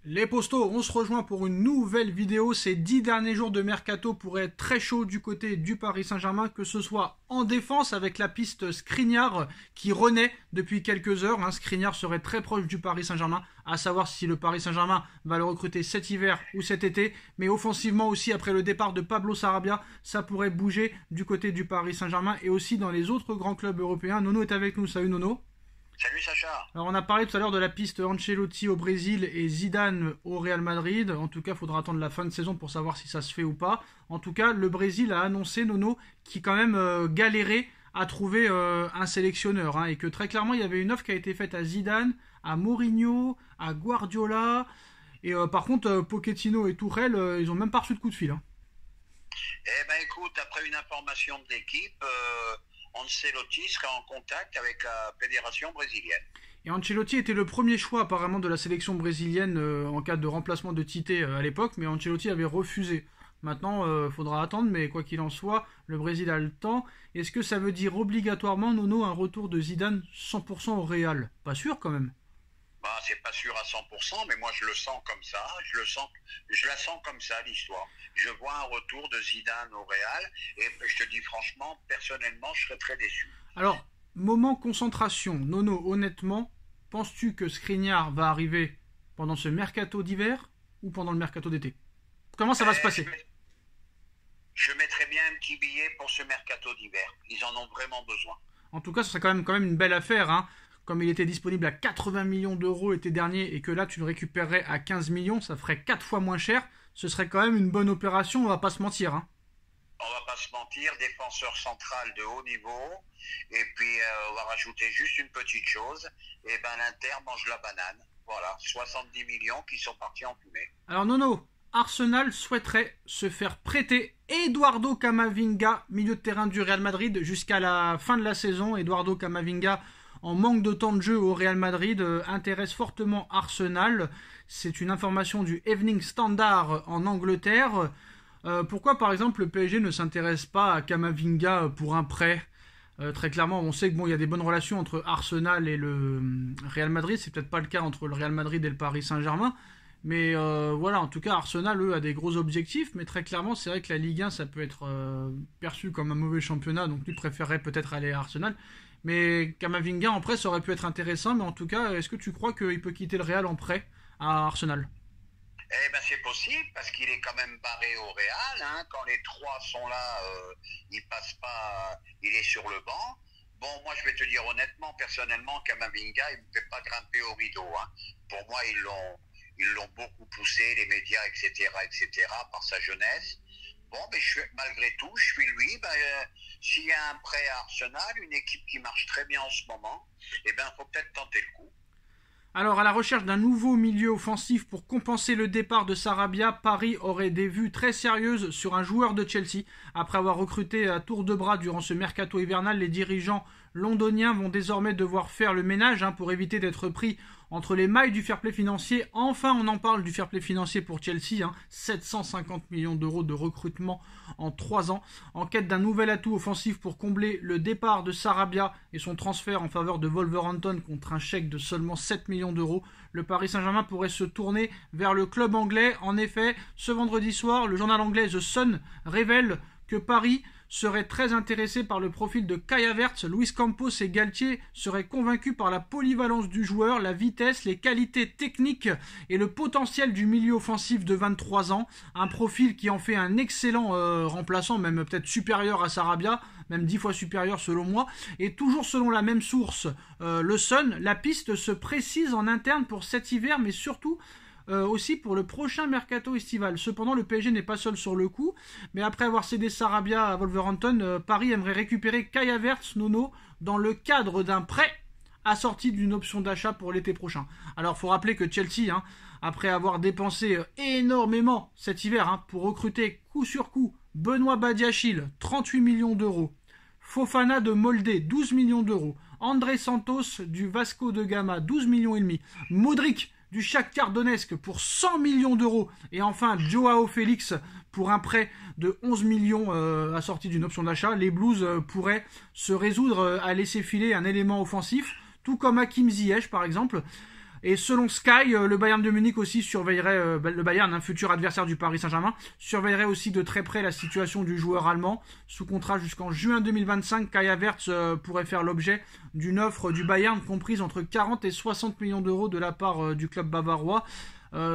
Les postos, on se rejoint pour une nouvelle vidéo. Ces 10 derniers jours de mercato pourraient être très chauds du côté du Paris Saint-Germain, que ce soit en défense avec la piste Skriniar qui renaît depuis quelques heures. Skriniar serait très proche du Paris Saint-Germain, à savoir si le Paris Saint-Germain va le recruter cet hiver ou cet été. Mais offensivement aussi, après le départ de Pablo Sarabia, ça pourrait bouger du côté du Paris Saint-Germain et aussi dans les autres grands clubs européens. Nono est avec nous. Salut Nono. Salut Sacha. Alors on a parlé tout à l'heure de la piste Ancelotti au Brésil et Zidane au Real Madrid. En tout cas, il faudra attendre la fin de saison pour savoir si ça se fait ou pas. En tout cas, le Brésil a annoncé, Nono, qui quand même galérait à trouver un sélectionneur. Et que très clairement, il y avait une offre qui a été faite à Zidane, à Mourinho, à Guardiola. Et par contre, Pochettino et Tuchel, ils n'ont même pas reçu de coup de fil. Eh ben écoute, après une information de l'équipe, Ancelotti sera en contact avec la fédération brésilienne. Et Ancelotti était le premier choix apparemment de la sélection brésilienne en cas de remplacement de Tite à l'époque, mais Ancelotti avait refusé. Maintenant, il faudra attendre, mais quoi qu'il en soit, le Brésil a le temps. Est-ce que ça veut dire obligatoirement, Nono, un retour de Zidane 100% au Real? Pas sûr quand même. Bah, c'est pas sûr à 100%, mais moi je le sens comme ça. Je la sens comme ça l'histoire. Je vois un retour de Zidane au Real, et je te dis franchement, personnellement, je serais très déçu. Alors, moment concentration, Nono, honnêtement, penses-tu que Skriniar va arriver pendant ce mercato d'hiver ou pendant le mercato d'été? Comment ça va se passer? Je mettrais bien un petit billet pour ce mercato d'hiver. Ils en ont vraiment besoin. En tout cas, ce serait quand même une belle affaire. Comme il était disponible à 80 millions d'euros l'été dernier et que là tu le récupérerais à 15 millions, ça ferait 4 fois moins cher. Ce serait quand même une bonne opération, on va pas se mentir. On va pas se mentir, défenseur central de haut niveau. Et puis on va rajouter juste une petite chose. Et ben l'Inter mange la banane. Voilà, 70 millions qui sont partis en fumée. Alors Nono, Arsenal souhaiterait se faire prêter Eduardo Camavinga, milieu de terrain du Real Madrid, jusqu'à la fin de la saison. Eduardo Camavinga, en manque de temps de jeu au Real Madrid, intéresse fortement Arsenal. C'est une information du Evening Standard en Angleterre. Pourquoi par exemple le PSG ne s'intéresse pas à Camavinga pour un prêt? Très clairement, on sait que il y a des bonnes relations entre Arsenal et le Real Madrid. C'est peut-être pas le cas entre le Real Madrid et le Paris Saint-Germain. Mais voilà, en tout cas, Arsenal, eux, a des gros objectifs. Mais très clairement, c'est vrai que la Ligue 1, ça peut être perçu comme un mauvais championnat. Donc lui préférerait peut-être aller à Arsenal. Mais Camavinga en prêt, ça aurait pu être intéressant. Mais en tout cas, est-ce que tu crois qu'il peut quitter le Real en prêt à Arsenal? Eh ben c'est possible parce qu'il est quand même barré au Real. Quand les trois sont là, il passe pas, il est sur le banc. Bon, moi je vais te dire honnêtement, personnellement, Camavinga, il ne me fait pas grimper au rideau. Pour moi, ils l'ont beaucoup poussé, les médias, etc., par sa jeunesse. Bon, mais malgré tout, je suis lui. S'il y a un prêt à Arsenal, une équipe qui marche très bien en ce moment, eh ben, faut peut-être tenter le coup. Alors, à la recherche d'un nouveau milieu offensif pour compenser le départ de Sarabia, Paris aurait des vues très sérieuses sur un joueur de Chelsea. Après avoir recruté à tour de bras durant ce mercato hivernal, les dirigeants londoniens vont désormais devoir faire le ménage pour éviter d'être pris entre les mailles du fair play financier. Enfin, on en parle du fair play financier pour Chelsea. 750 millions d'euros de recrutement en 3 ans. En quête d'un nouvel atout offensif pour combler le départ de Sarabia et son transfert en faveur de Wolverhampton contre un chèque de seulement 7 millions d'euros, le Paris Saint-Germain pourrait se tourner vers le club anglais. En effet, ce vendredi soir, le journal anglais The Sun révèle que Paris serait très intéressé par le profil de Kai Havertz. Luis Campos et Galtier seraient convaincus par la polyvalence du joueur, la vitesse, les qualités techniques et le potentiel du milieu offensif de 23 ans. Un profil qui en fait un excellent remplaçant, même peut-être supérieur à Sarabia, même 10 fois supérieur selon moi. Et toujours selon la même source, le Sun, la piste se précise en interne pour cet hiver, mais surtout aussi pour le prochain mercato estival. Cependant, le PSG n'est pas seul sur le coup, mais après avoir cédé Sarabia à Wolverhampton, Paris aimerait récupérer Kai Havertz, Nono, dans le cadre d'un prêt assorti d'une option d'achat pour l'été prochain. Alors, il faut rappeler que Chelsea, après avoir dépensé énormément cet hiver pour recruter coup sur coup Benoît Badiachil, 38 millions d'euros, Fofana de Molde, 12 millions d'euros, André Santos du Vasco de Gama, 12 millions et demi, Modric du Shakhtar Donetsk pour 100 millions d'euros. Et enfin, Joao Félix pour un prêt de 11 millions assorti d'une option d'achat. Les Blues pourraient se résoudre à laisser filer un élément offensif, tout comme Hakim Ziyech par exemple. Et selon Sky, le Bayern de Munich aussi surveillerait, le Bayern, un futur adversaire du Paris Saint-Germain, surveillerait aussi de très près la situation du joueur allemand. Sous contrat jusqu'en juin 2025, Kai Havertz pourrait faire l'objet d'une offre du Bayern comprise entre 40 et 60 millions d'euros de la part du club bavarois.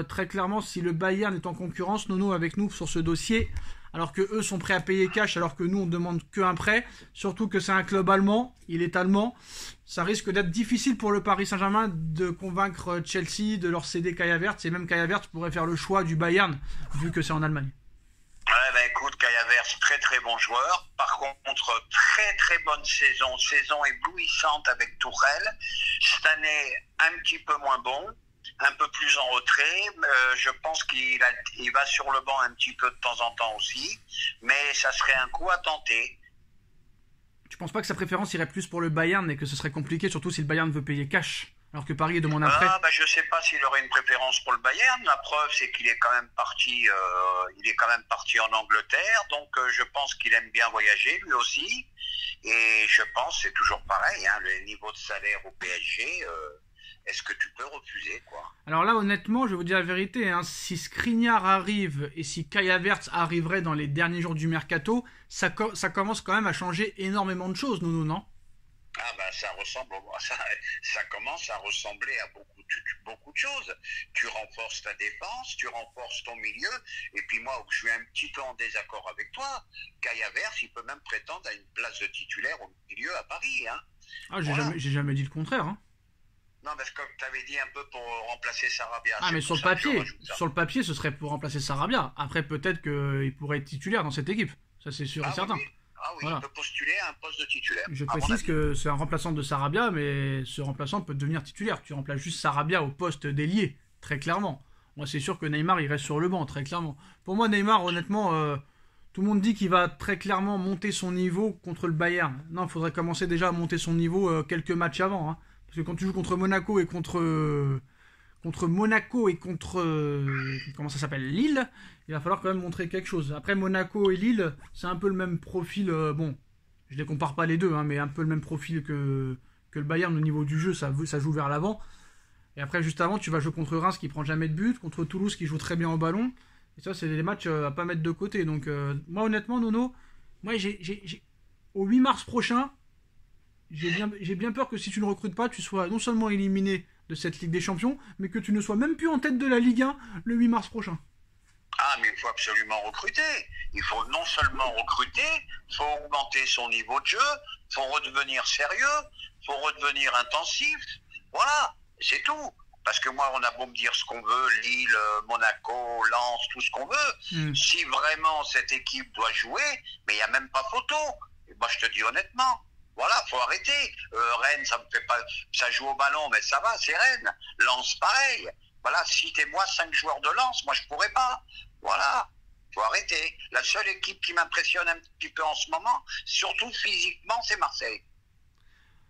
Très clairement, si le Bayern est en concurrence, Nono avec nous sur ce dossier, alors que eux sont prêts à payer cash, alors que nous on demande qu'un prêt, surtout que c'est un club allemand, il est allemand, ça risque d'être difficile pour le Paris Saint-Germain de convaincre Chelsea de leur céder Kai Havertz, et même Kai Havertz pourrait faire le choix du Bayern, vu que c'est en Allemagne. Ouais, bah écoute, Kai Havertz, très très bon joueur. Par contre, très très bonne saison éblouissante avec Tourelle. Cette année, un petit peu moins bon. Un peu plus en retrait, je pense qu'il va sur le banc un petit peu de temps en temps aussi, mais ça serait un coup à tenter. Tu penses pas que sa préférence irait plus pour le Bayern et que ce serait compliqué, surtout si le Bayern veut payer cash, alors que Paris demande un prêt? Je sais pas s'il aurait une préférence pour le Bayern. La preuve, c'est qu'il est quand même parti, en Angleterre, donc je pense qu'il aime bien voyager lui aussi. Et je pense, c'est toujours pareil, hein, le niveau de salaire au PSG. Est-ce que tu peux refuser, quoi? Alors là, honnêtement, je vais vous dire la vérité, hein, si Skriniar arrive et si Kai Havertz arriverait dans les derniers jours du mercato, ça commence quand même à changer énormément de choses, Nounou, non? Ah bah ça commence à ressembler à beaucoup de choses. Tu renforces ta défense, tu renforces ton milieu, et puis moi, je suis un petit peu en désaccord avec toi. Kai Havertz, il peut même prétendre à une place de titulaire au milieu à Paris, hein. Ah, j'ai jamais dit le contraire, hein. Non, parce que tu avais dit un peu pour remplacer Sarabia. Ah, mais sur le papier, ce serait pour remplacer Sarabia. Après, peut-être qu'il pourrait être titulaire dans cette équipe. Ça, c'est sûr et certain. Oui. Ah oui, voilà. Il peut postuler à un poste de titulaire. Je précise que c'est un remplaçant de Sarabia, mais ce remplaçant peut devenir titulaire. Tu remplaces juste Sarabia au poste d'ailier, très clairement. Moi, c'est sûr que Neymar, il reste sur le banc, très clairement. Pour moi, Neymar, honnêtement, tout le monde dit qu'il va très clairement monter son niveau contre le Bayern. Non, il faudrait commencer déjà à monter son niveau quelques matchs avant, hein. Parce que quand tu joues contre Monaco et contre comment ça s'appelle, Lille, il va falloir quand même montrer quelque chose. Après, Monaco et Lille, c'est un peu le même profil. Bon, je les compare pas les deux, hein, mais un peu le même profil que le Bayern au niveau du jeu. Ça joue vers l'avant. Et après, juste avant, tu vas jouer contre Reims qui prend jamais de but, contre Toulouse qui joue très bien au ballon. Et ça, c'est des matchs à pas mettre de côté. Donc, moi, honnêtement, Nono, moi, au 8 mars prochain, j'ai bien peur que si tu ne recrutes pas, tu sois non seulement éliminé de cette Ligue des Champions, mais que tu ne sois même plus en tête de la Ligue 1 le 8 mars prochain. Ah, mais il faut absolument recruter. Il faut non seulement recruter, il faut augmenter son niveau de jeu, il faut redevenir sérieux, il faut redevenir intensif. Voilà, c'est tout. Parce que moi, on a beau me dire ce qu'on veut, Lille, Monaco, Lens, tout ce qu'on veut. Si vraiment cette équipe doit jouer, mais il n'y a même pas photo. Et moi, je te dis honnêtement. Voilà, faut arrêter. Rennes, ça me fait pas, ça joue au ballon, mais ça va, c'est Rennes. Lens, pareil. Voilà, citez-moi 5 joueurs de Lens, moi je pourrais pas. Voilà, faut arrêter. La seule équipe qui m'impressionne un petit peu en ce moment, surtout physiquement, c'est Marseille.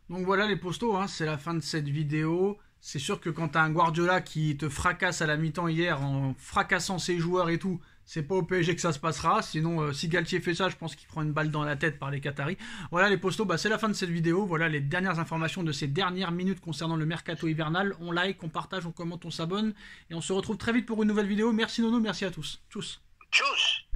Donc voilà les postos, hein, c'est la fin de cette vidéo. C'est sûr que quand t'as un Guardiola qui te fracasse à la mi-temps hier en fracassant ses joueurs et tout, c'est pas au PSG que ça se passera. Sinon, si Galtier fait ça, je pense qu'il prend une balle dans la tête par les Qataris. Voilà les postos, c'est la fin de cette vidéo. Voilà les dernières informations de ces dernières minutes concernant le mercato hivernal. On like, on partage, on commente, on s'abonne. Et on se retrouve très vite pour une nouvelle vidéo. Merci Nono, merci à tous. Tchuss. Tchuss.